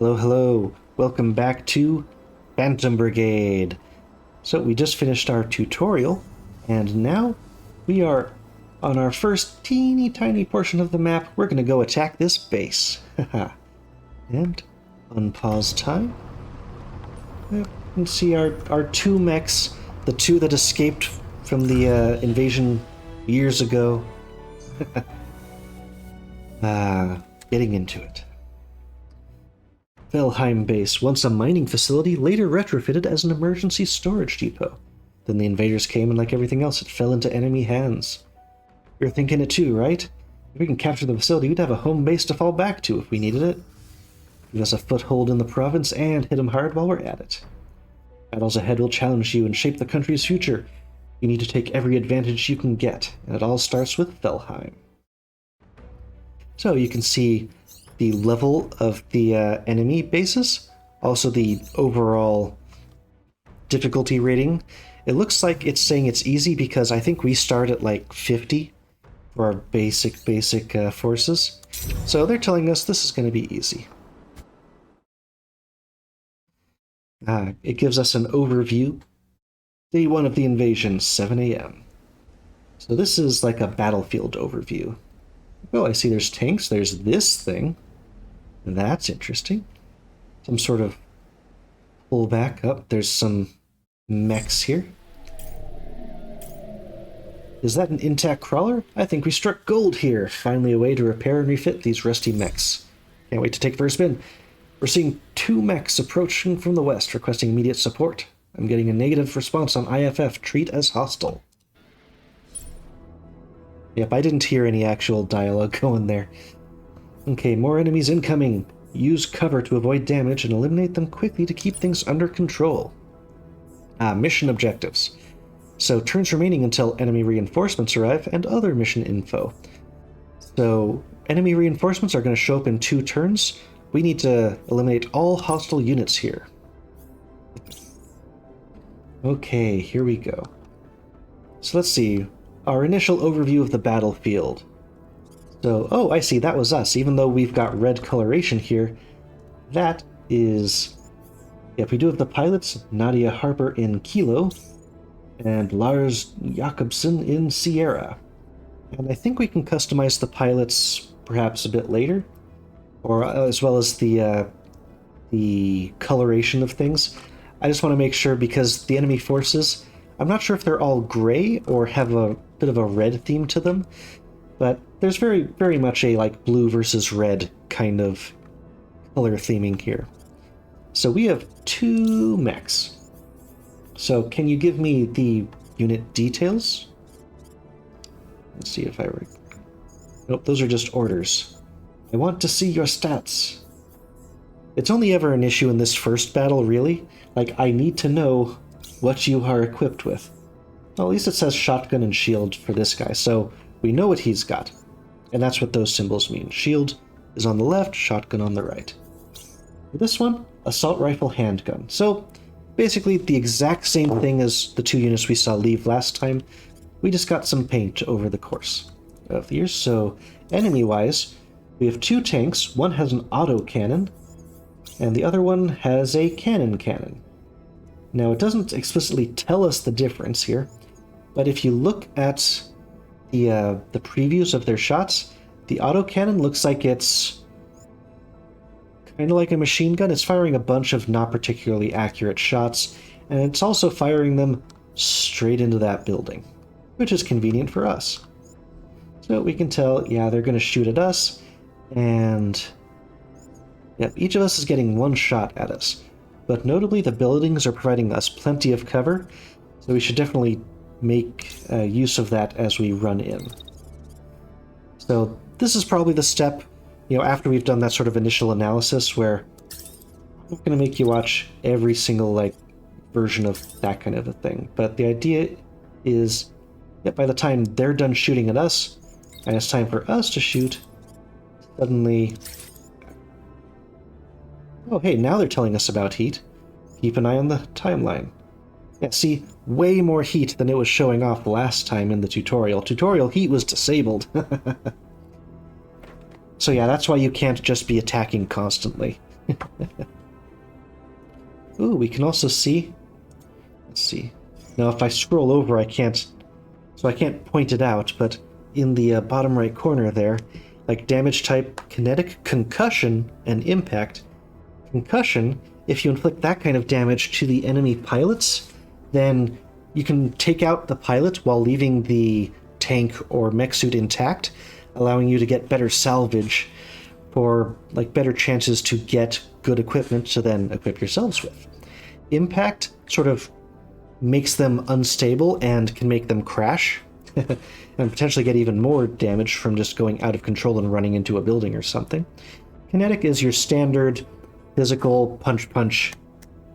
Hello, hello. Welcome back to Phantom Brigade. So we just finished our tutorial, and now we are on our first teeny tiny portion of the map. We're going to go attack this base. And unpause time. You can see our two mechs, the two that escaped from the invasion years ago. Getting into it. Felheim Base, once a mining facility, later retrofitted as an emergency storage depot. Then the invaders came, and like everything else, it fell into enemy hands. You're thinking it too, right? If we can capture the facility, we'd have a home base to fall back to if we needed it. Give us a foothold in the province and hit them hard while we're at it. Battles ahead will challenge you and shape the country's future. You need to take every advantage you can get, and it all starts with Felheim. So you can see the level of the enemy bases, also the overall difficulty rating. It looks like it's saying it's easy because I think we start at like 50 for our basic forces. So they're telling us this is going to be easy. It gives us an overview. Day 1 of the invasion, 7 a.m. So this is like a battlefield overview. Oh, I see there's tanks. There's this thing. That's interesting. Some sort of pullback up. There's some mechs here. Is that an intact crawler? I think we struck gold here. Finally a way to repair and refit these rusty mechs. Can't wait to take first spin. We're seeing 2 mechs approaching from the west, requesting immediate support. I'm getting a negative response on IFF. Treat as hostile. Yep, I didn't hear any actual dialogue going there. Okay, more enemies incoming. Use cover to avoid damage and eliminate them quickly to keep things under control. Mission objectives. So, turns remaining until enemy reinforcements arrive and other mission info. So, enemy reinforcements are going to show up in 2 turns. We need to eliminate all hostile units here. Okay, here we go. So let's see. Our initial overview of the battlefield. So, oh, I see, that was us. Even though we've got red coloration here, that is... Yep, we do have the pilots, Nadia Harper in Kilo, and Lars Jakobsen in Sierra. And I think we can customize the pilots perhaps a bit later, or as well as the coloration of things. I just want to make sure, because the enemy forces, I'm not sure if they're all gray or have a bit of a red theme to them, but there's very, very much a like blue versus red kind of color theming here. So we have 2 mechs. So can you give me the unit details? Let's see if I... Nope, those are just orders. I want to see your stats. It's only ever an issue in this first battle, really. Like, I need to know what you are equipped with. Well, at least it says shotgun and shield for this guy, so we know what he's got. And that's what those symbols mean. Shield is on the left, shotgun on the right. For this one, assault rifle handgun. So, basically the exact same thing as the 2 units we saw leave last time. We just got some paint over the course of the years. So, enemy-wise, we have 2 tanks. One has an auto cannon, and the other one has a cannon. Now, it doesn't explicitly tell us the difference here, but if you look at the previews of their shots, the autocannon looks like it's kind of like a machine gun. It's firing a bunch of not particularly accurate shots, and it's also firing them straight into that building, which is convenient for us. So we can tell, yeah, they're going to shoot at us, and yep, each of us is getting 1 shot at us. But notably, the buildings are providing us plenty of cover, so we should definitely make use of that as we run in. So this is probably the step, after we've done that sort of initial analysis, where I'm not going to make you watch every single version of that kind of a thing. But the idea is that by the time they're done shooting at us, and it's time for us to shoot, suddenly... Oh, hey, now they're telling us about heat. Keep an eye on the timeline. Yeah, see, way more heat than it was showing off last time in the tutorial. Tutorial heat was disabled. So yeah, that's why you can't just be attacking constantly. Ooh, we can also see... Let's see. Now, if I scroll over, I can't point it out, but in the bottom right corner there, like damage type, kinetic, concussion, and impact. Concussion, if you inflict that kind of damage to the enemy pilots, then you can take out the pilot while leaving the tank or mech suit intact, allowing you to get better salvage for like better chances to get good equipment to then equip yourselves with. Impact sort of makes them unstable and can make them crash and potentially get even more damage from just going out of control and running into a building or something. Kinetic is your standard physical punch,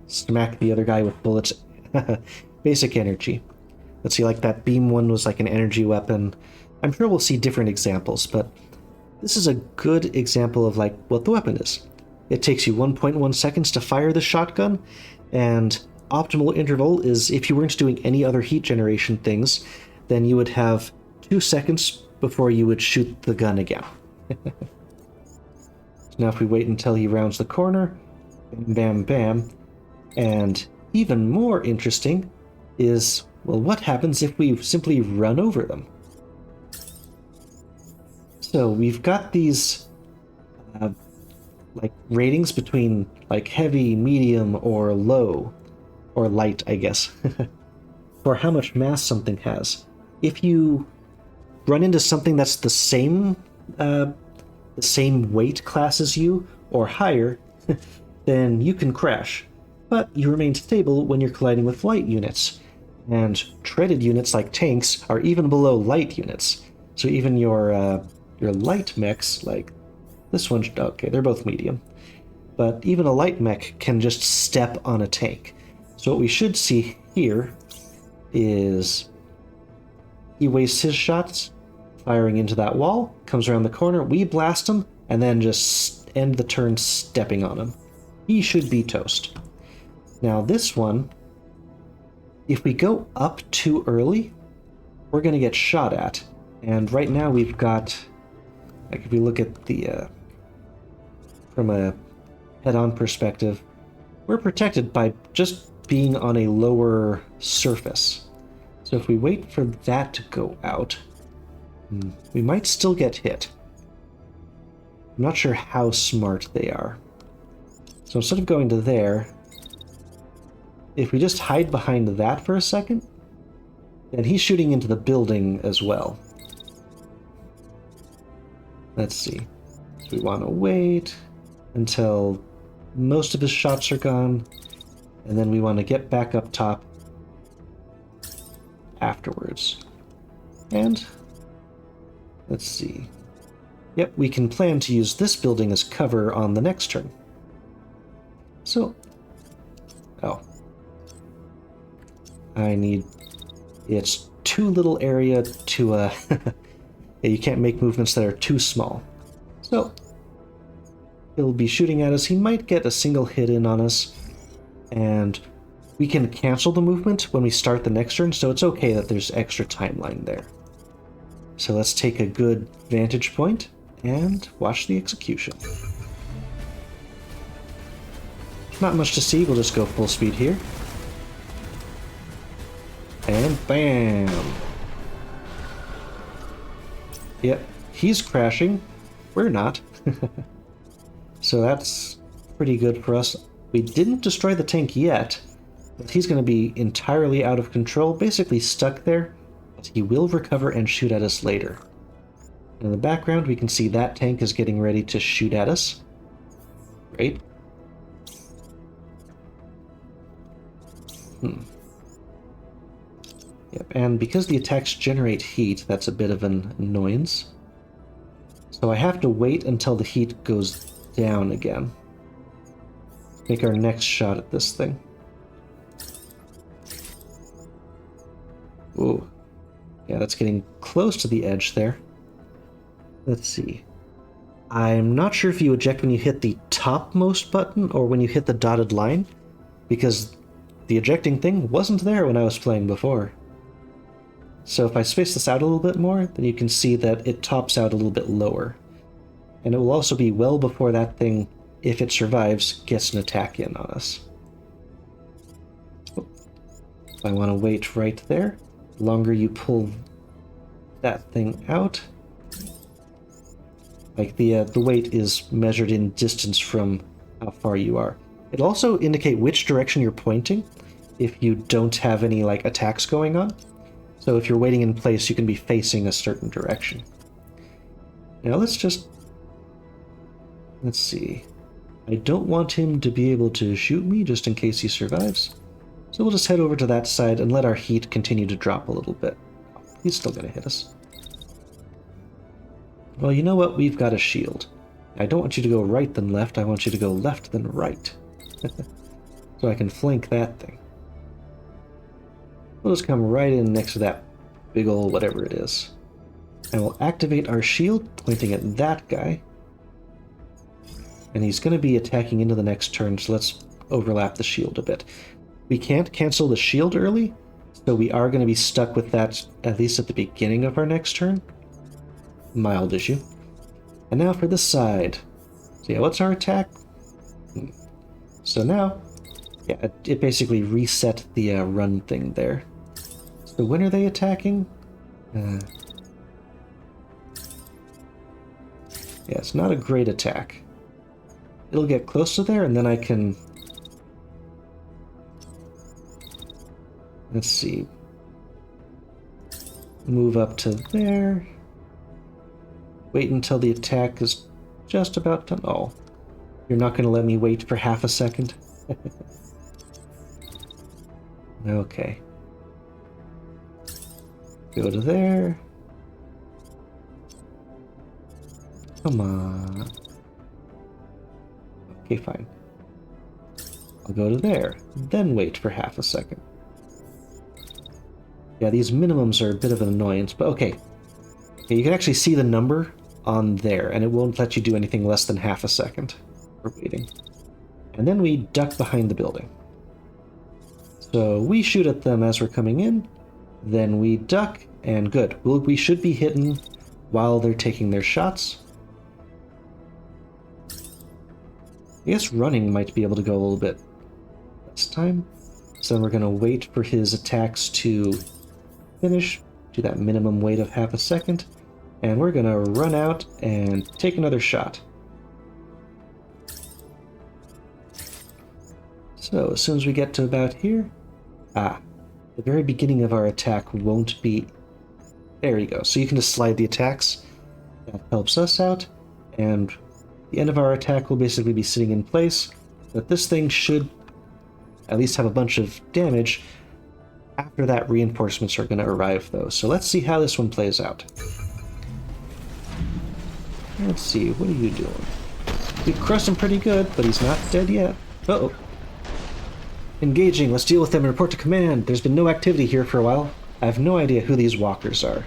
smack the other guy with bullets. Basic energy. Let's see, like that beam one was like an energy weapon. I'm sure we'll see different examples, but this is a good example of like what the weapon is. It takes you 1.1 seconds to fire the shotgun, and optimal interval is if you weren't doing any other heat generation things, then you would have 2 seconds before you would shoot the gun again. Now if we wait until he rounds the corner, bam, bam, bam, and even more interesting is, well, what happens if we simply run over them? So we've got these like ratings between like heavy, medium, or low, or light, I guess, for how much mass something has. If you run into something that's the same weight class as you, or higher, then you can crash. But you remain stable when you're colliding with light units. And treaded units like tanks are even below light units. So even your light mechs, like this one, okay, they're both medium. But even a light mech can just step on a tank. So what we should see here is he wastes his shots, firing into that wall, comes around the corner, we blast him, and then just end the turn stepping on him. He should be toast. Now this one, if we go up too early, we're going to get shot at. And right now we've got, like if we look at the, from a head-on perspective, we're protected by just being on a lower surface. So if we wait for that to go out, we might still get hit. I'm not sure how smart they are. So instead of going to there, if we just hide behind that for a second, then he's shooting into the building as well. Let's see. So we want to wait until most of his shots are gone, and then we want to get back up top afterwards. And let's see. Yep, we can plan to use this building as cover on the next turn. So, oh. It's too little area to, you can't make movements that are too small. So, he'll be shooting at us. He might get a single hit in on us, and we can cancel the movement when we start the next turn, so it's okay that there's extra timeline there. So let's take a good vantage point and watch the execution. Not much to see, we'll just go full speed here. And bam! Yep, he's crashing. We're not. So that's pretty good for us. We didn't destroy the tank yet, but he's going to be entirely out of control, basically stuck there, but he will recover and shoot at us later. In the background, we can see that tank is getting ready to shoot at us. Great. Yep, and because the attacks generate heat, that's a bit of an annoyance. So I have to wait until the heat goes down again. Make our next shot at this thing. Ooh. Yeah, that's getting close to the edge there. Let's see. I'm not sure if you eject when you hit the topmost button or when you hit the dotted line, because the ejecting thing wasn't there when I was playing before. So if I space this out a little bit more, then you can see that it tops out a little bit lower. And it will also be well before that thing if it survives, gets an attack in on us. I want to wait right there. The longer you pull that thing out, like the weight is measured in distance from how far you are. It'll also indicate which direction you're pointing if you don't have any like attacks going on. So if you're waiting in place, you can be facing a certain direction. Now let's see. I don't want him to be able to shoot me just in case he survives. So we'll just head over to that side and let our heat continue to drop a little bit. Oh, he's still going to hit us. Well, you know what? We've got a shield. I don't want you to go right then left. I want you to go left then right. So I can flank that thing. We'll just come right in next to that big ol' whatever it is. And we'll activate our shield, pointing at that guy. And he's going to be attacking into the next turn, so let's overlap the shield a bit. We can't cancel the shield early, so we are going to be stuck with that at least at the beginning of our next turn. Mild issue. And now for this side. So yeah, what's our attack? So now, yeah, it basically reset the run thing there. So when are they attacking? Yeah, it's not a great attack. It'll get close to there, and then I can... Let's see. Move up to there. Wait until the attack is just about done. Oh, you're not going to let me wait for half a second? Okay. Go to there. Come on. Okay, fine. I'll go to there, then wait for half a second. Yeah, these minimums are a bit of an annoyance, but okay. Okay, you can actually see the number on there, and it won't let you do anything less than half a second for waiting. And then we duck behind the building. So we shoot at them as we're coming in, then we duck, and good. We should be hitting while they're taking their shots. I guess running might be able to go a little bit this time. So then we're going to wait for his attacks to finish, do that minimum wait of half a second, and we're going to run out and take another shot. So as soon as we get to about here, the very beginning of our attack won't be... There you go. So you can just slide the attacks. That helps us out, and the end of our attack will basically be sitting in place, but this thing should at least have a bunch of damage. After that, reinforcements are going to arrive, though. So let's see how this one plays out. Let's see, what are you doing? We crushed him pretty good, but he's not dead yet. Uh-oh. Engaging, let's deal with them and report to command. There's been no activity here for a while. I have no idea who these walkers are.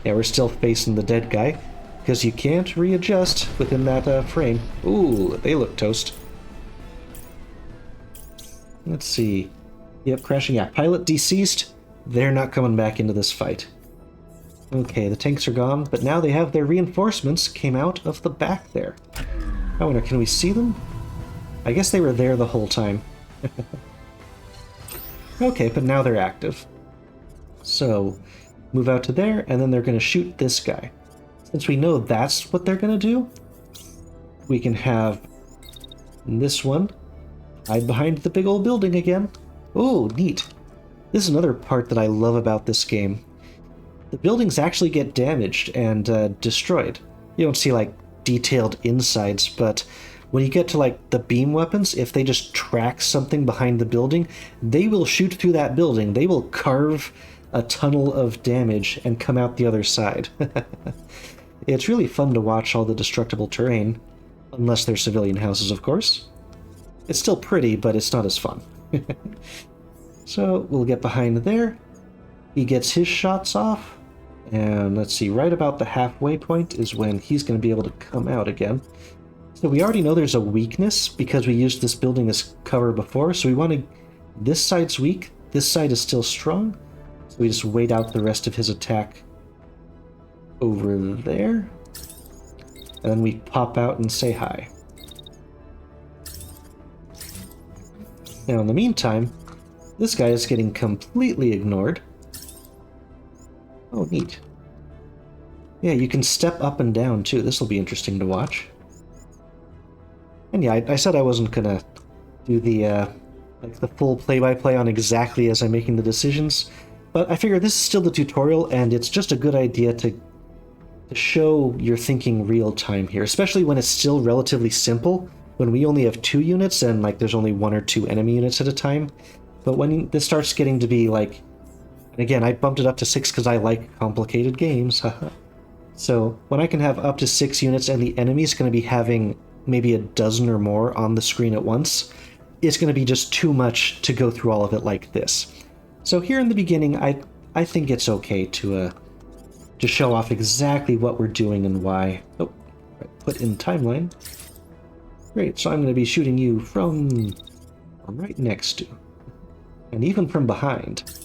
Yeah, we're still facing the dead guy, because you can't readjust within that frame. Ooh, they look toast. Let's see. Yep, crashing. Yeah, pilot deceased. They're not coming back into this fight. Okay, the tanks are gone, but now they have their reinforcements came out of the back there. I wonder, can we see them? I guess they were there the whole time. Okay, but now they're active. So, move out to there, and then they're going to shoot this guy. Since we know that's what they're going to do, we can have this one hide behind the big old building again. Oh, neat. This is another part that I love about this game. The buildings actually get damaged and destroyed. You don't see, like, detailed insides, but when you get to, like, the beam weapons, if they just track something behind the building, they will shoot through that building. They will carve a tunnel of damage and come out the other side. It's really fun to watch all the destructible terrain, unless they're civilian houses, of course. It's still pretty, but it's not as fun. So we'll get behind there. He gets his shots off, and let's see, right about the halfway point is when he's going to be able to come out again. So we already know there's a weakness because we used this building as cover before, so we want to... This side's weak, this side is still strong, so we just wait out the rest of his attack over there, and then we pop out and say hi. Now, in the meantime, this guy is getting completely ignored. Oh, neat. Yeah, you can step up and down, too. This will be interesting to watch. And yeah, I said I wasn't gonna do the, like the full play-by-play on exactly as I'm making the decisions, but I figure this is still the tutorial, and it's just a good idea to show your thinking real time here, especially when it's still relatively simple, when we only have 2 units and like there's only 1 or 2 enemy units at a time. But when this starts getting to be like, and again, I bumped it up to 6 because I like complicated games, haha. So when I can have up to 6 units and the enemy's going to be having maybe a dozen or more on the screen at once, it's going to be just too much to go through all of it like this. So here in the beginning, I think it's okay to show off exactly what we're doing and why. Oh, right, put in timeline. Great, so I'm going to be shooting you from right next to, and even from behind.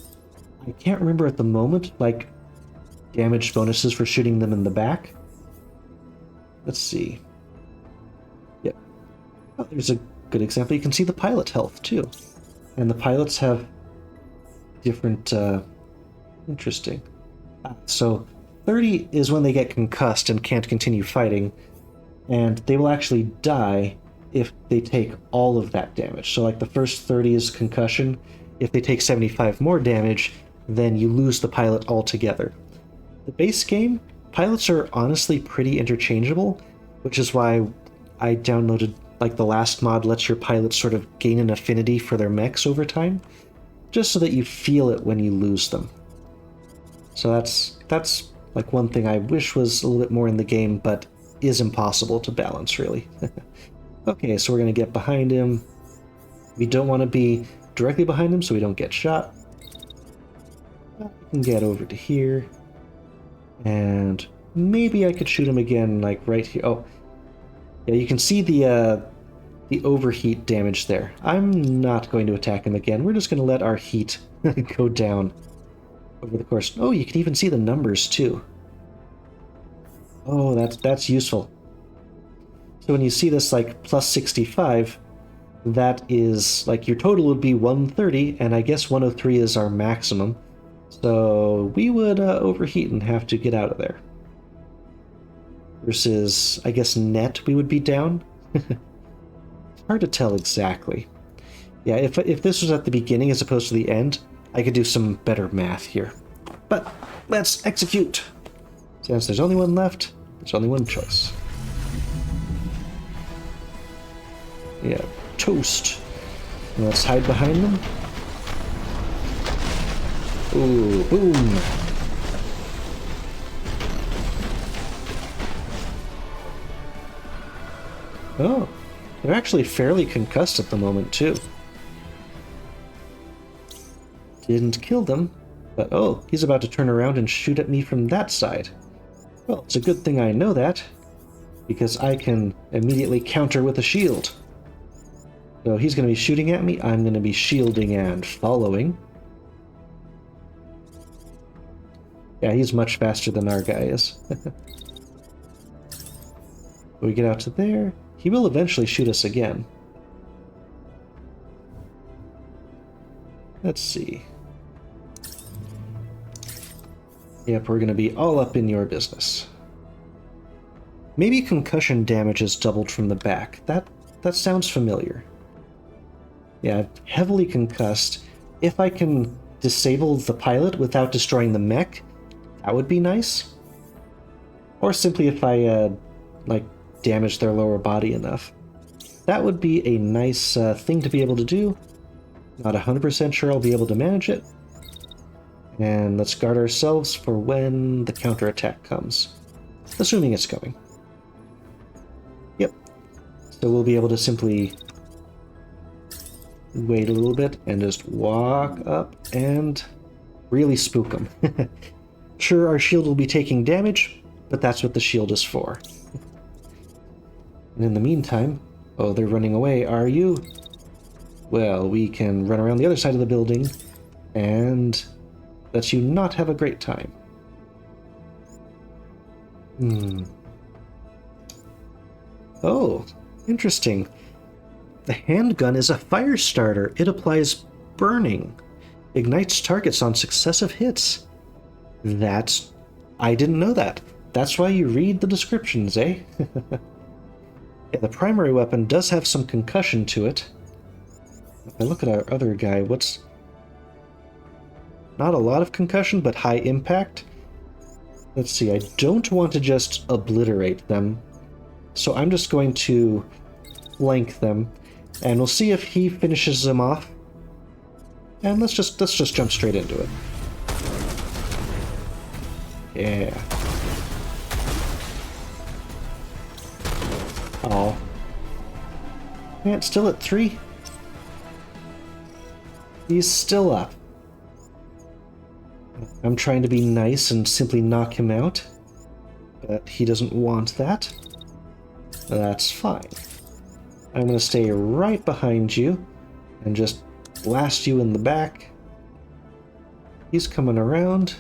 I can't remember at the moment, like, damage bonuses for shooting them in the back. Let's see. Yep. Oh, there's a good example. You can see the pilot health, too. And the pilots have different, interesting. So 30 is when they get concussed and can't continue fighting, and they will actually die if they take all of that damage. So like the first 30 is concussion. If they take 75 more damage, then you lose the pilot altogether. The base game, pilots are honestly pretty interchangeable, which is why I downloaded, like, the last mod lets your pilots sort of gain an affinity for their mechs over time, just so that you feel it when you lose them. So that's like one thing I wish was a little bit more in the game, but is impossible to balance, really. Okay, so we're going to get behind him. We don't want to be directly behind him so we don't get shot. We can get over to here. And maybe I could shoot him again, like right here. Oh, yeah, you can see the overheat damage there. I'm not going to attack him again. We're just going to let our heat go down over the course. Oh, you can even see the numbers too. Oh, that's useful. So when you see this like plus 65, that is like your total would be 130, and I guess 103 is our maximum. So we would overheat and have to get out of there. Versus, I guess, net we would be down. It's hard to tell exactly. Yeah, if this was at the beginning as opposed to the end, I could do some better math here. But let's execute! Since there's only one left, there's only one choice. Yeah, toast. Let's hide behind them. Ooh, boom! Oh, they're actually fairly concussed at the moment, too. Didn't kill them, but oh, he's about to turn around and shoot at me from that side. Well, it's a good thing I know that, because I can immediately counter with a shield. So he's going to be shooting at me, I'm going to be shielding and following. Yeah, he's much faster than our guy is. We get out to there. He will eventually shoot us again. Let's see. Yep, we're going to be all up in your business. Maybe concussion damage is doubled from the back. That sounds familiar. Yeah, heavily concussed. If I can disable the pilot without destroying the mech, that would be nice. Or simply if I, like, damage their lower body enough. That would be a nice thing to be able to do. Not 100% sure I'll be able to manage it. And let's guard ourselves for when the counterattack comes. Assuming it's coming. Yep. So we'll be able to simply wait a little bit and just walk up and really spook them. Sure, our shield will be taking damage, but that's what the shield is for. And in the meantime... Oh, they're running away, are you? Well, we can run around the other side of the building and let you not have a great time. Oh, interesting. The handgun is a fire starter. It applies burning. Ignites targets on successive hits. I didn't know that. That's why you read the descriptions, eh? Yeah, the primary weapon does have some concussion to it. If I look at our other guy, what's... Not a lot of concussion, but high impact. Let's see, I don't want to just obliterate them. So I'm just going to flank them. And we'll see if he finishes them off. And let's just jump straight into it. Yeah. Oh. Man, it's still at 3. He's still up. I'm trying to be nice and simply knock him out. But he doesn't want that. That's fine. I'm going to stay right behind you and just blast you in the back. He's coming around.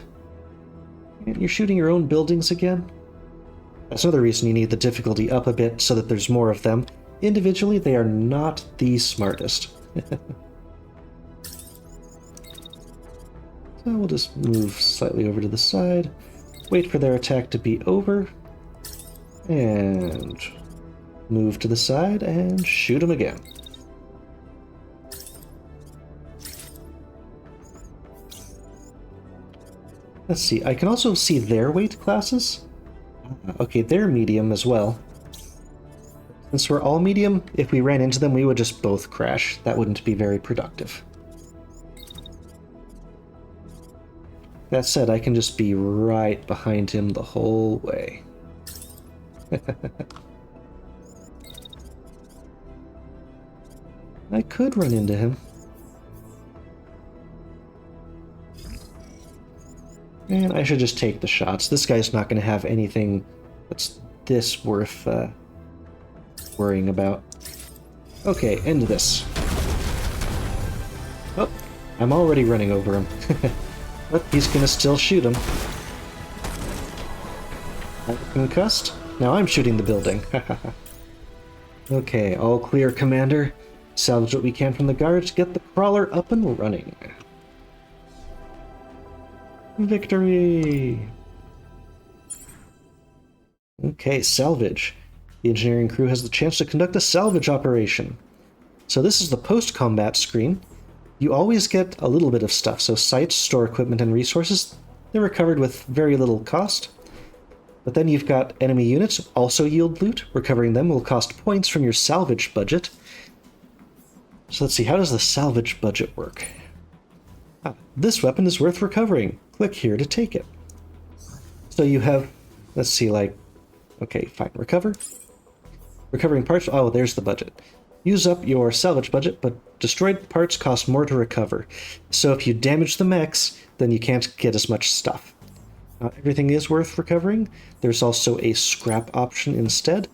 And you're shooting your own buildings again? That's another reason you need the difficulty up a bit so that there's more of them. Individually, they are not the smartest. So we'll just move slightly over to the side, wait for their attack to be over, and move to the side and shoot them again. Let's see, I can also see their weight classes. Okay, they're medium as well. Since we're all medium, if we ran into them, we would just both crash. That wouldn't be very productive. That said, I can just be right behind him the whole way. I could run into him. And I should just take the shots. This guy's not going to have anything that's this worth worrying about. Okay, end this. Oh, I'm already running over him. But he's going to still shoot him. I'm concussed. Now I'm shooting the building. Okay, all clear, Commander. Salvage what we can from the guards. Get the crawler up and running. Victory! Okay, salvage. The engineering crew has the chance to conduct a salvage operation. So this is the post-combat screen. You always get a little bit of stuff. So sites, store equipment, and resources, they're recovered with very little cost. But then you've got enemy units, also yield loot. Recovering them will cost points from your salvage budget. So let's see, how does the salvage budget work? This weapon is worth recovering. Click here to take it. So you have, let's see, like, okay, fine, recover. Recovering parts, oh, there's the budget. Use up your salvage budget, but destroyed parts cost more to recover. So if you damage the mechs, then you can't get as much stuff. Everything is worth recovering. There's also a scrap option instead.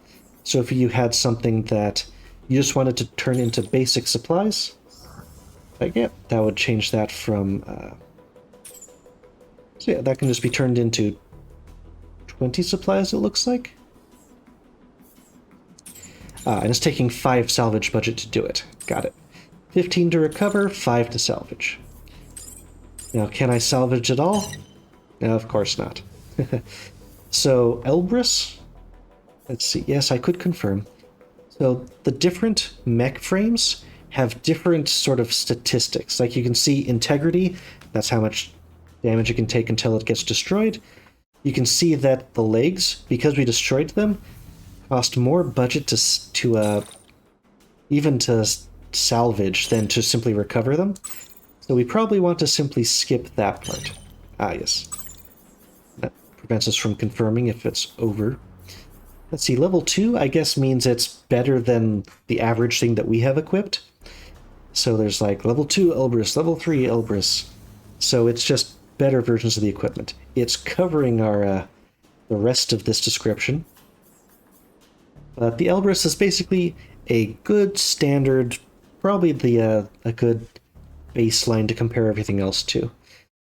So if you had something that you just wanted to turn into basic supplies, like, yeah, that would change that from... so yeah, that can just be turned into 20 supplies, it looks like. And it's taking 5 salvage budget to do it. Got it. 15 to recover, 5 to salvage. Now, can I salvage it all? No, of course not. So, Elbrus? Let's see. Yes, I could confirm. So, the different mech frames have different sort of statistics. Like you can see integrity, that's how much damage it can take until it gets destroyed. You can see that the legs, because we destroyed them, cost more budget to even to salvage than to simply recover them. So we probably want to simply skip that part. Ah, yes. That prevents us from confirming if it's over. Let's see, level 2, I guess, means it's better than the average thing that we have equipped. So there's like level 2 Elbrus, level 3 Elbrus. So it's just better versions of the equipment. It's covering our the rest of this description. But the Elbrus is basically a good standard, probably a good baseline to compare everything else to.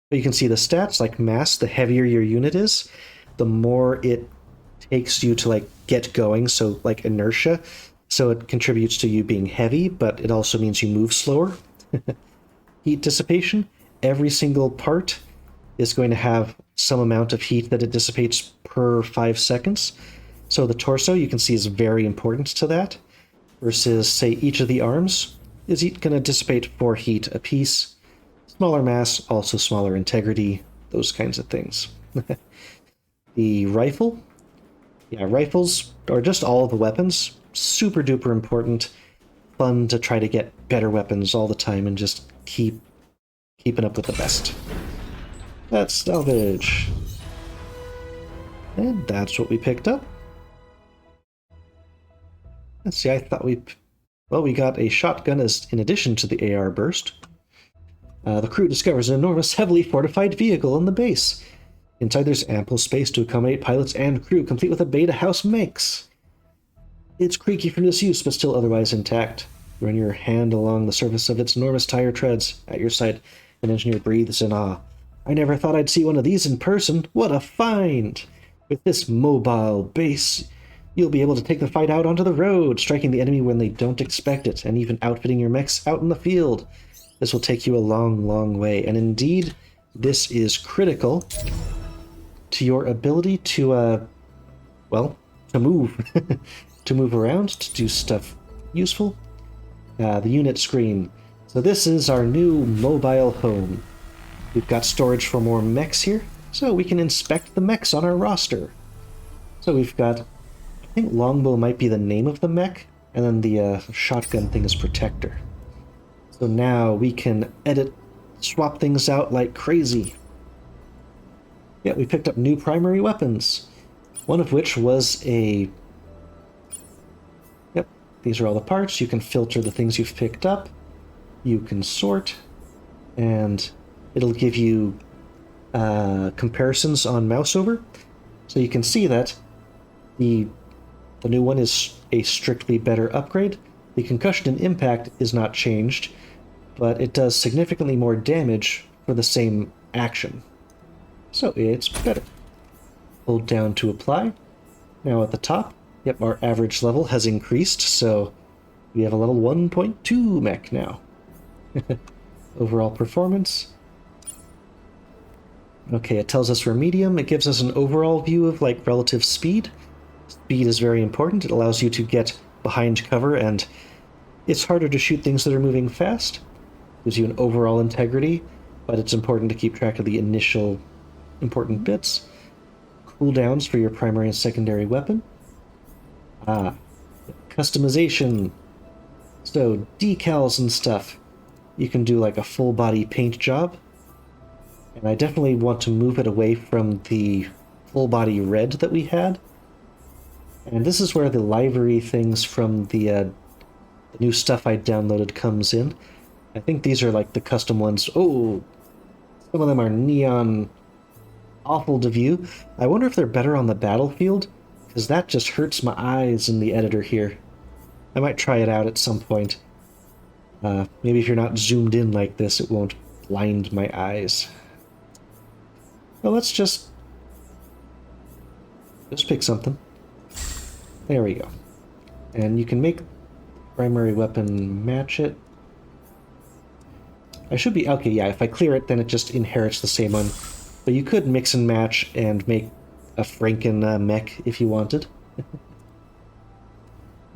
But you can see the stats, like mass, the heavier your unit is, the more it takes you to like get going. So like inertia, So it contributes to you being heavy, but it also means you move slower. Heat dissipation. Every single part is going to have some amount of heat that it dissipates per 5 seconds. So the torso, you can see, is very important to that, versus, say, each of the arms is going to dissipate 4 heat apiece. Smaller mass, also smaller integrity, those kinds of things. The rifle. Yeah, rifles, or just all of the weapons, super duper important. Fun to try to get better weapons all the time and just keeping up with the best. That's salvage. And that's what we picked up. Let's see, I thought we got a shotgun as in addition to the AR burst. The crew discovers an enormous, heavily fortified vehicle in the base. Inside there's ample space to accommodate pilots and crew, complete with a beta house mix. It's creaky from disuse, but still otherwise intact. You run your hand along the surface of its enormous tire treads. At your side, an engineer breathes in awe. I never thought I'd see one of these in person. What a find! With this mobile base, you'll be able to take the fight out onto the road, striking the enemy when they don't expect it, and even outfitting your mechs out in the field. This will take you a long, long way, and indeed, this is critical to your ability to, to move. To move around, to do stuff useful. The unit screen. So this is our new mobile home. We've got storage for more mechs here, so we can inspect the mechs on our roster. So we've got, I think Longbow might be the name of the mech, and then the shotgun thing is Protector. So now we can edit, swap things out like crazy. Yeah, we picked up new primary weapons, one of which was a... Yep, these are all the parts. You can filter the things you've picked up. You can sort, and it'll give you comparisons on mouse over. So you can see that the new one is a strictly better upgrade. The concussion and impact is not changed, but it does significantly more damage for the same action. So it's better. Hold down to apply. Now at the top, yep, our average level has increased, so we have a level 1.2 mech now. Overall performance. Okay, it tells us we're medium. It gives us an overall view of like relative speed. Speed is very important. It allows you to get behind cover, and it's harder to shoot things that are moving fast. Gives you an overall integrity, but it's important to keep track of the initial important bits. Cooldowns for your primary and secondary weapon. Customization. So decals and stuff. You can do like a full body paint job. And I definitely want to move it away from the full body red that we had. And this is where the livery things from the new stuff I downloaded comes in. I think these are like the custom ones. Oh, some of them are neon, awful to view. I wonder if they're better on the battlefield, because that just hurts my eyes in the editor here. I might try it out at some point. Maybe if you're not zoomed in like this, it won't blind my eyes. Well, let's just pick something. There we go. And you can make primary weapon match it. I should be... Okay, yeah, if I clear it, then it just inherits the same one. But you could mix and match and make a Franken mech if you wanted.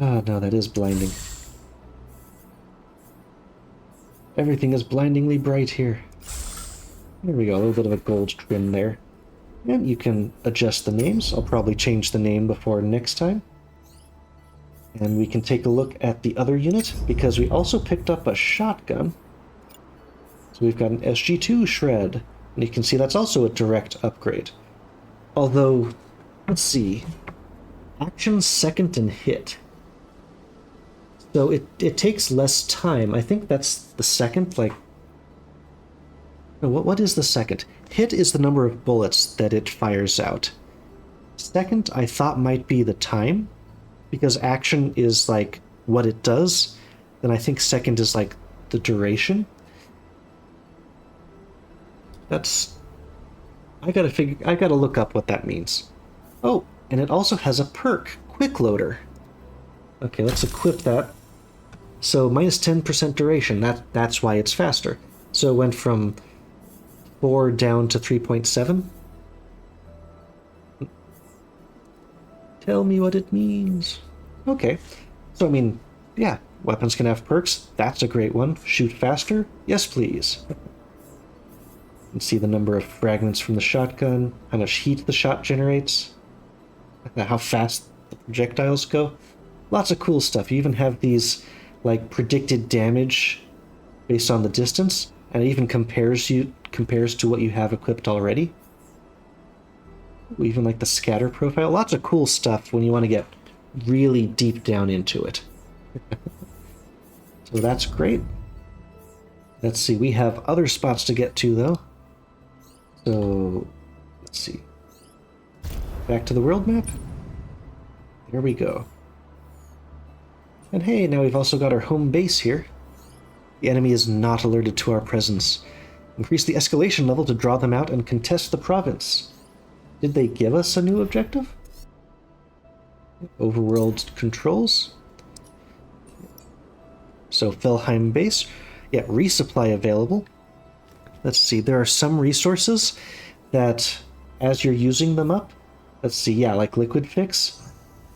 Oh, no, that is blinding. Everything is blindingly bright here. There we go, a little bit of a gold trim there. And you can adjust the names. I'll probably change the name before next time. And we can take a look at the other unit, because we also picked up a shotgun. So we've got an SG2 shred. And you can see that's also a direct upgrade. Although, let's see. Action, second, and hit. So it takes less time. I think that's the second, like... No, what is the second? Hit is the number of bullets that it fires out. Second, I thought might be the time, because action is like what it does. Then I think second is like the duration. That's... I gotta look up what that means. Oh, and it also has a perk, Quick Loader. Okay, let's equip that. So minus 10% duration, that's why it's faster. So it went from 4 down to 3.7. Tell me what it means. Okay. So, I mean, yeah, weapons can have perks. That's a great one. Shoot faster? Yes, please. You can see the number of fragments from the shotgun, how much heat the shot generates, how fast the projectiles go. Lots of cool stuff. You even have these, like, predicted damage based on the distance, and it even compares to what you have equipped already. Even like the scatter profile. Lots of cool stuff when you want to get really deep down into it. So that's great. Let's see, we have other spots to get to though. So let's see. Back to the world map. There we go. And hey, now we've also got our home base here. The enemy is not alerted to our presence. Increase the escalation level to draw them out and contest the province. Did they give us a new objective? Overworld controls. So Felheim base. Yeah, resupply available. Let's see, there are some resources that, as you're using them up, let's see, yeah, like Liquid Fix.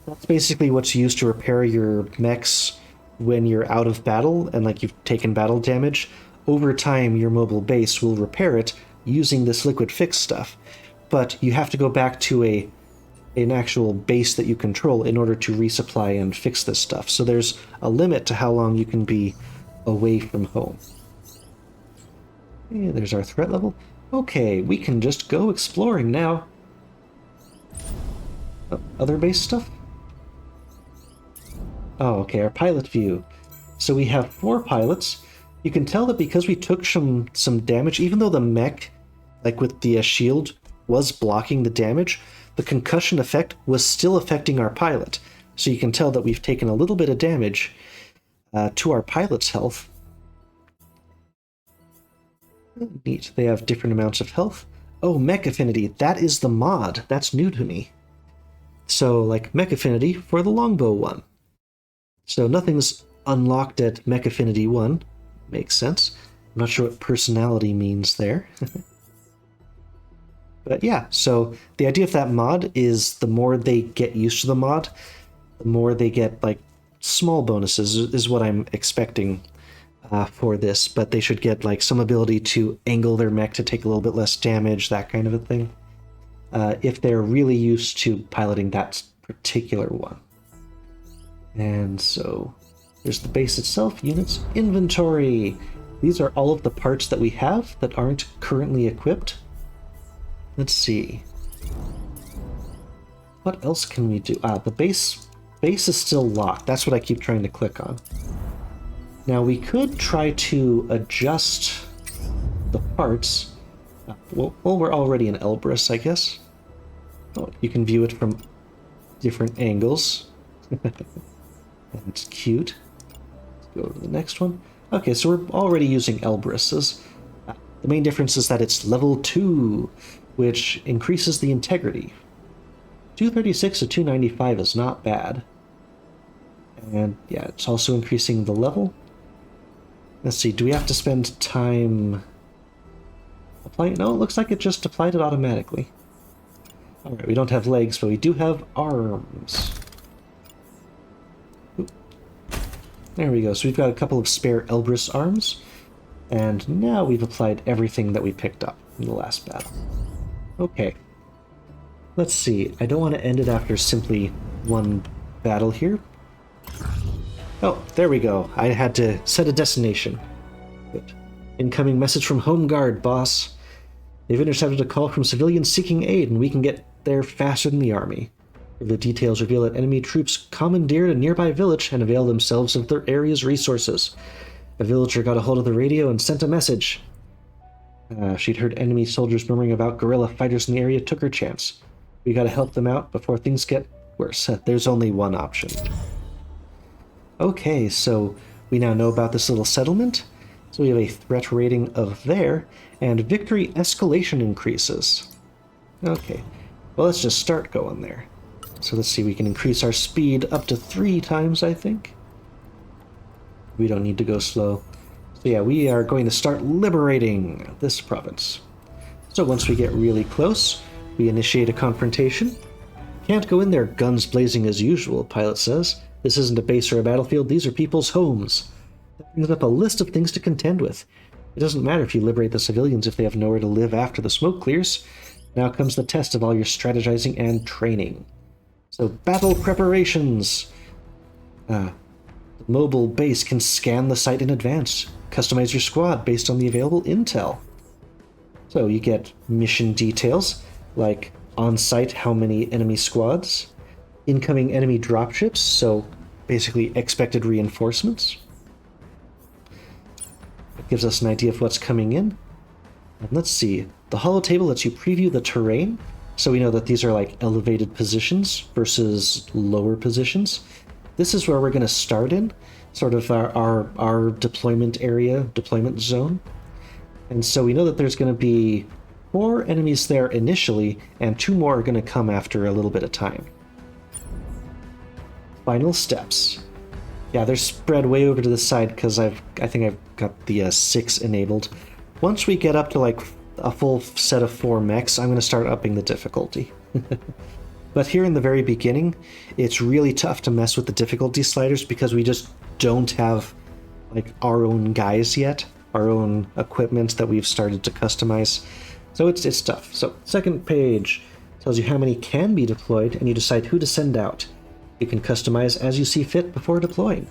That's basically what's used to repair your mechs when you're out of battle and like you've taken battle damage. Over time, your mobile base will repair it using this Liquid Fix stuff. But you have to go back to an actual base that you control in order to resupply and fix this stuff. So there's a limit to how long you can be away from home. Okay, there's our threat level. Okay, we can just go exploring now. Other base stuff? Oh, okay, our pilot view. So we have 4 pilots. You can tell that because we took some damage, even though the mech, like with the shield, was blocking the damage, the concussion effect was still affecting our pilot. So you can tell that we've taken a little bit of damage to our pilot's health. Neat. They have different amounts of health. Oh, Mech Affinity. That is the mod. That's new to me. So, like, Mech Affinity for the longbow one. So nothing's unlocked at Mech Affinity 1. Makes sense. I'm not sure what personality means there. But yeah, so the idea of that mod is the more they get used to the mod, the more they get, like, small bonuses is what I'm expecting for this. But they should get, like, some ability to angle their mech to take a little bit less damage, that kind of a thing. If they're really used to piloting that particular one. And so there's the base itself, units, inventory. These are all of the parts that we have that aren't currently equipped. Let's see. What else can we do? The base is still locked. That's what I keep trying to click on. Now we could try to adjust the parts. Well, we're already in Elbrus, I guess. Oh, you can view it from different angles. It's cute. Let's go to the next one. Okay, so we're already using Elbrus's. The main difference is that it's level 2, which increases the integrity. 236 to 295 is not bad. And yeah, it's also increasing the level. Let's see, do we have to spend time applying? No, it looks like it just applied it automatically. Alright, we don't have legs, but we do have arms. Oop. There we go, so we've got a couple of spare Elbrus arms. And now we've applied everything that we picked up in the last battle. Okay. Let's see. I don't want to end it after simply one battle here. Oh, there we go. I had to set a destination. Good. Incoming message from Home Guard, boss. They've intercepted a call from civilians seeking aid, and we can get there faster than the army. The details reveal that enemy troops commandeered a nearby village and availed themselves of their area's resources. A villager got a hold of the radio and sent a message. She'd heard enemy soldiers murmuring about guerrilla fighters in the area, took her chance. We gotta help them out before things get worse. There's only one option. Okay, so we now know about this little settlement. So we have a threat rating of there, and victory escalation increases. Okay, well let's just start going there. So let's see, we can increase our speed up to 3 times, I think. We don't need to go slow. So yeah, we are going to start liberating this province. So once we get really close, we initiate a confrontation. Can't go in there guns blazing as usual, pilot says. This isn't a base or a battlefield, these are people's homes. That brings up a list of things to contend with. It doesn't matter if you liberate the civilians if they have nowhere to live after the smoke clears. Now comes the test of all your strategizing and training. So, battle preparations! The mobile base can scan the site in advance. Customize your squad based on the available intel. So you get mission details, like on-site how many enemy squads, incoming enemy dropships, so basically expected reinforcements. It gives us an idea of what's coming in. And let's see, the holotable lets you preview the terrain, so we know that these are like elevated positions versus lower positions. This is where we're going to start in, sort of our deployment area, deployment zone. And so we know that there's going to be 4 enemies there initially, and 2 more are going to come after a little bit of time. Final steps. Yeah, they're spread way over to the side because I think I've got the 6 enabled. Once we get up to like a full set of 4 mechs, I'm going to start upping the difficulty. But here in the very beginning, it's really tough to mess with the difficulty sliders because we just don't have like our own guys yet, our own equipment that we've started to customize. So it's tough. So second page tells you how many can be deployed, and you decide who to send out. You can customize as you see fit before deploying.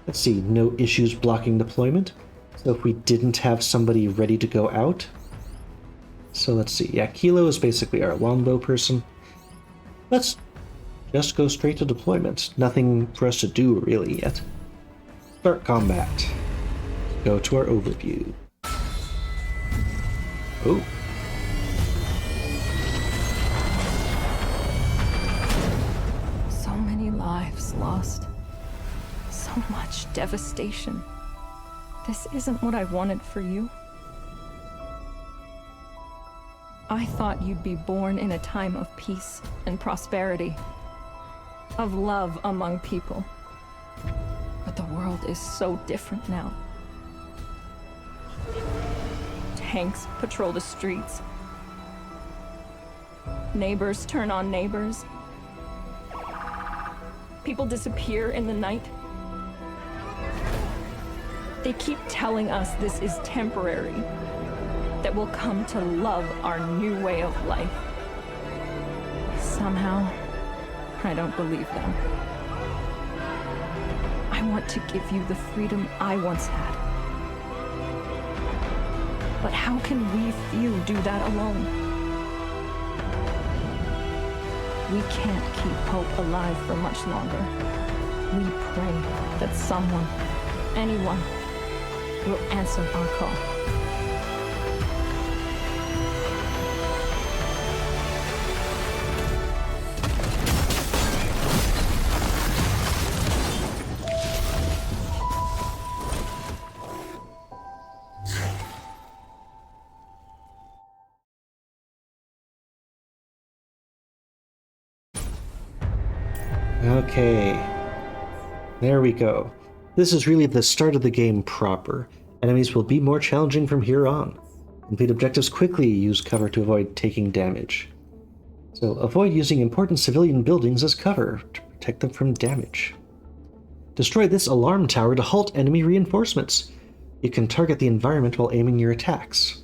Let's see, no issues blocking deployment. So if we didn't have somebody ready to go out. So let's see, yeah, Kilo is basically our longbow person. Let's just go straight to deployment. Nothing for us to do really yet. Start combat. Go to our overview. Oh. So many lives lost. So much devastation. This isn't what I wanted for you. I thought you'd be born in a time of peace and prosperity, of love among people. But the world is so different now. Tanks patrol the streets. Neighbors turn on neighbors. People disappear in the night. They keep telling us this is temporary, that we'll come to love our new way of life. Somehow, I don't believe them. I want to give you the freedom I once had. But how can we few do that alone? We can't keep hope alive for much longer. We pray that someone, anyone, will answer our call. Okay, there we go. This is really the start of the game proper. Enemies will be more challenging from here on. Complete objectives quickly, use cover to avoid taking damage. So avoid using important civilian buildings as cover to protect them from damage. Destroy this alarm tower to halt enemy reinforcements. You can target the environment while aiming your attacks.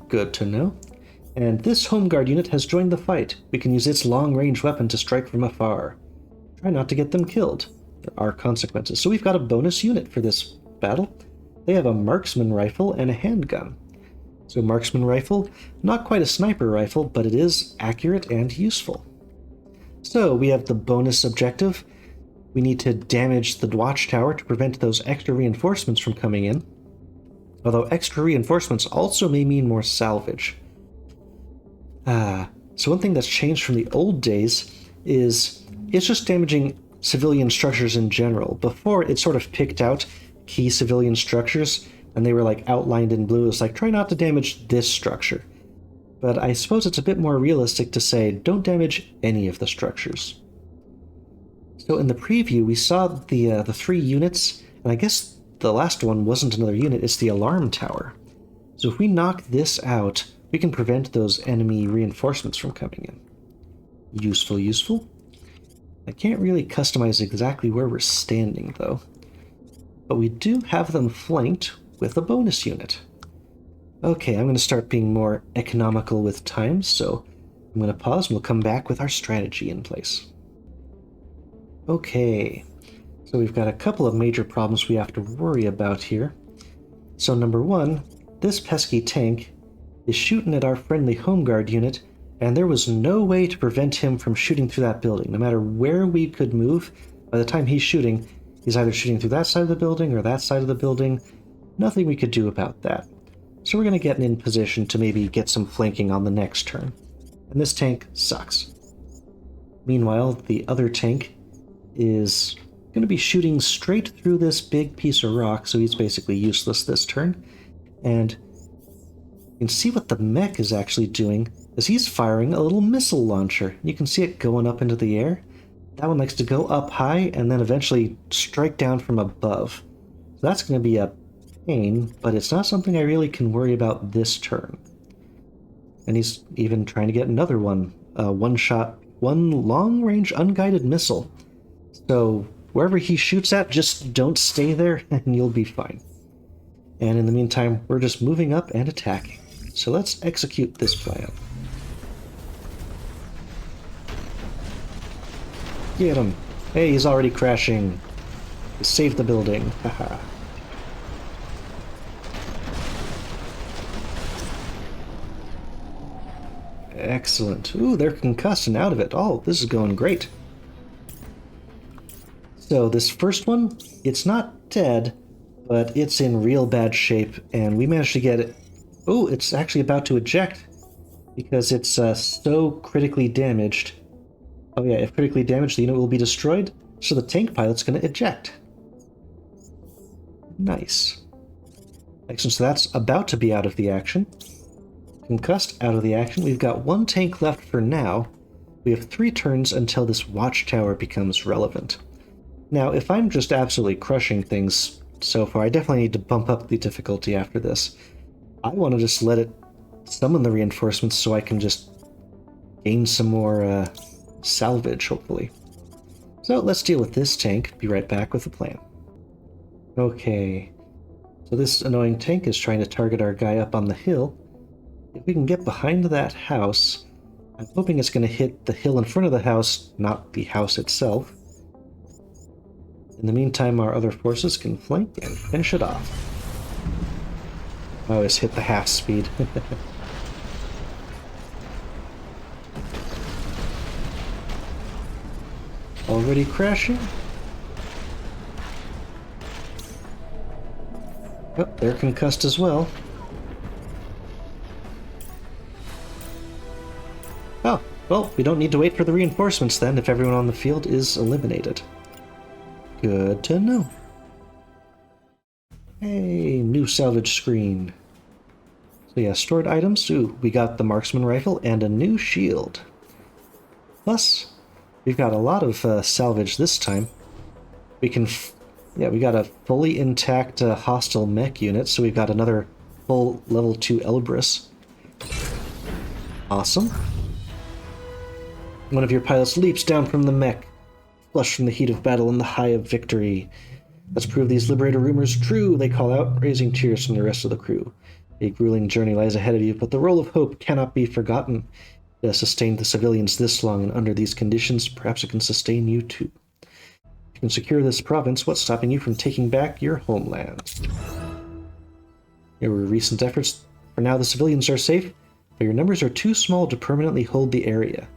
Good to know. And this Home Guard unit has joined the fight. We can use its long-range weapon to strike from afar. Try not to get them killed. There are consequences. So we've got a bonus unit for this battle. They have a marksman rifle and a handgun. So marksman rifle, not quite a sniper rifle, but it is accurate and useful. So we have the bonus objective. We need to damage the watchtower to prevent those extra reinforcements from coming in. Although extra reinforcements also may mean more salvage. So one thing that's changed from the old days is it's just damaging civilian structures in general. Before, it sort of picked out key civilian structures, and they were like outlined in blue. It's like, try not to damage this structure. But I suppose it's a bit more realistic to say don't damage any of the structures. So in the preview, we saw the 3 units, and I guess the last one wasn't another unit, it's the alarm tower. So if we knock this out, we can prevent those enemy reinforcements from coming in. Useful, useful. I can't really customize exactly where we're standing, though. But we do have them flanked with a bonus unit. Okay, I'm going to start being more economical with time, so I'm going to pause and we'll come back with our strategy in place. Okay, so we've got a couple of major problems we have to worry about here. So number one, this pesky tank is shooting at our friendly home guard unit, and there was no way to prevent him from shooting through that building. No matter where we could move, by the time he's shooting, he's either shooting through that side of the building or that side of the building. Nothing we could do about that. So we're going to get in position to maybe get some flanking on the next turn. And this tank sucks. Meanwhile, the other tank is going to be shooting straight through this big piece of rock, so he's basically useless this turn. And you can see what the mech is actually doing, is he's firing a little missile launcher. You can see it going up into the air. That one likes to go up high and then eventually strike down from above. So that's going to be a pain, but it's not something I really can worry about this turn. And he's even trying to get another one, one long-range unguided missile. So wherever he shoots at, just don't stay there and you'll be fine. And in the meantime, we're just moving up and attacking. So let's execute this plan. Get him! Hey, he's already crashing. Save the building. Haha. Excellent. Ooh, they're concussed and out of it. Oh, this is going great. So this first one, it's not dead, but it's in real bad shape, and we managed to get it. Oh, it's actually about to eject because it's so critically damaged. Oh yeah, if critically damaged, the unit will be destroyed, so the tank pilot's going to eject. Nice. Excellent, so that's about to be out of the action. Concussed, out of the action. We've got 1 tank left for now. We have 3 turns until this watchtower becomes relevant. Now, if I'm just absolutely crushing things so far, I definitely need to bump up the difficulty after this. I want to just let it summon the reinforcements so I can just gain some more salvage, hopefully. So let's deal with this tank. Be right back with the plan. Okay, so this annoying tank is trying to target our guy up on the hill. If we can get behind that house, I'm hoping it's going to hit the hill in front of the house, not the house itself. In the meantime, our other forces can flank and finish it off. Oh, it's hit the half speed. Already crashing? Oh, they're concussed as well. Oh, well, we don't need to wait for the reinforcements then if everyone on the field is eliminated. Good to know. Hey, new salvage screen. So yeah, stored items. Ooh, we got the marksman rifle and a new shield. Plus, we've got a lot of salvage this time. We can, we got a fully intact hostile mech unit, so we've got another full level 2 Elbrus. Awesome. One of your pilots leaps down from the mech, flushed from the heat of battle and the high of victory. Let's prove these liberator rumors true, they call out, raising cheers from the rest of the crew. A grueling journey lies ahead of you, but the role of hope cannot be forgotten. It has sustained the civilians this long, and under these conditions, perhaps it can sustain you too. If you can secure this province, what's stopping you from taking back your homeland? There were recent efforts. For now, the civilians are safe, but your numbers are too small to permanently hold the area.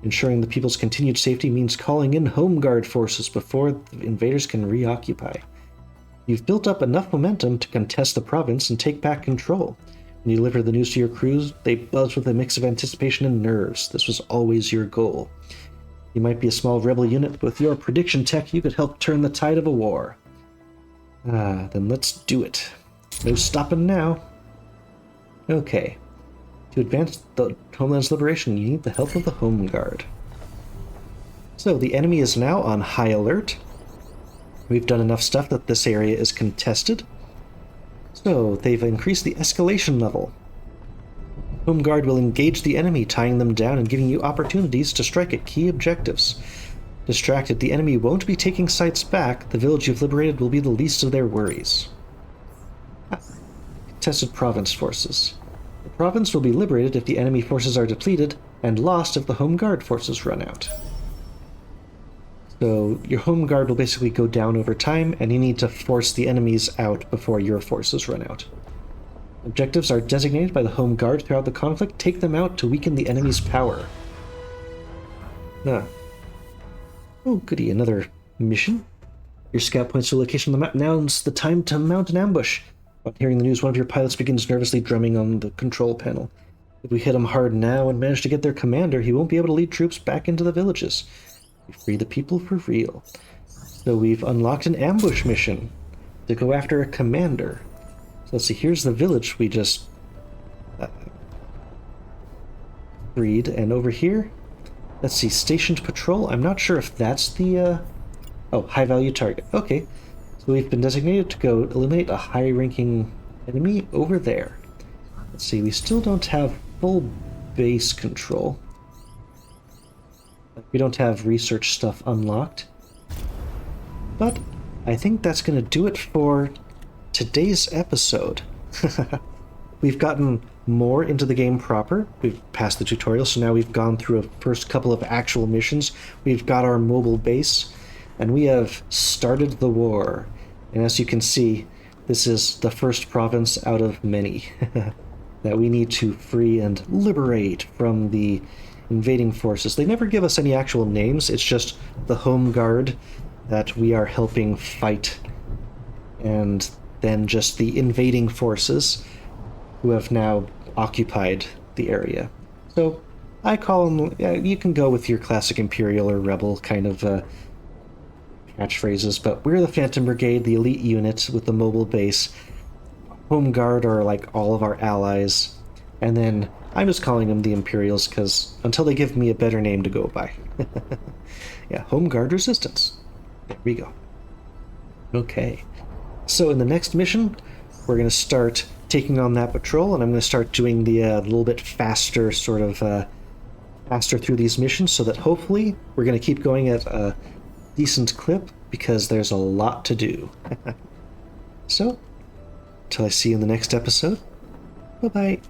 Ensuring the people's continued safety means calling in home guard forces before the invaders can reoccupy. You've built up enough momentum to contest the province and take back control. When you deliver the news to your crews, they buzz with a mix of anticipation and nerves. This was always your goal. You might be a small rebel unit, but with your prediction tech, you could help turn the tide of a war. Then let's do it. No stopping now. Okay. To advance the homeland's liberation, you need the help of the Home Guard. So the enemy is now on high alert. We've done enough stuff that this area is contested. So they've increased the escalation level. Home Guard will engage the enemy, tying them down and giving you opportunities to strike at key objectives. Distracted, the enemy won't be taking sites back. The village you've liberated will be the least of their worries. Contested province forces. The province will be liberated if the enemy forces are depleted, and lost if the Home Guard forces run out. So your Home Guard will basically go down over time, and you need to force the enemies out before your forces run out. Objectives are designated by the Home Guard throughout the conflict. Take them out to weaken the enemy's power. Oh, goody, another mission. Your scout points to a location on the map. Now's the time to mount an ambush. Upon hearing the news, one of your pilots begins nervously drumming on the control panel. If we hit him hard now and manage to get their commander, he won't be able to lead troops back into the villages. We free the people for real. So we've unlocked an ambush mission to go after a commander. So let's see, here's the village we just freed, and over here, let's see, stationed patrol. I'm not sure if that's the, oh, high-value target. Okay, so we've been designated to go eliminate a high-ranking enemy over there. Let's see, we still don't have full base control. We don't have research stuff unlocked. But I think that's going to do it for today's episode. We've gotten more into the game proper. We've passed the tutorial, so now we've gone through a first couple of actual missions. We've got our mobile base, and we have started the war. And as you can see, this is the first province out of many that we need to free and liberate from the invading forces. They never give us any actual names, it's just the Home Guard that we are helping fight, and then just the invading forces who have now occupied the area. So I call them, you can go with your classic Imperial or Rebel kind of catchphrases, but we're the Phantom Brigade, the elite unit with the mobile base. Home Guard are like all of our allies, and then I'm just calling them the Imperials because until they give me a better name to go by. Yeah, Home Guard Resistance. There we go. Okay. So in the next mission, we're going to start taking on that patrol, and I'm going to start doing the little bit faster, sort of faster through these missions, so that hopefully we're going to keep going at a decent clip, because there's a lot to do. So, till I see you in the next episode, bye-bye.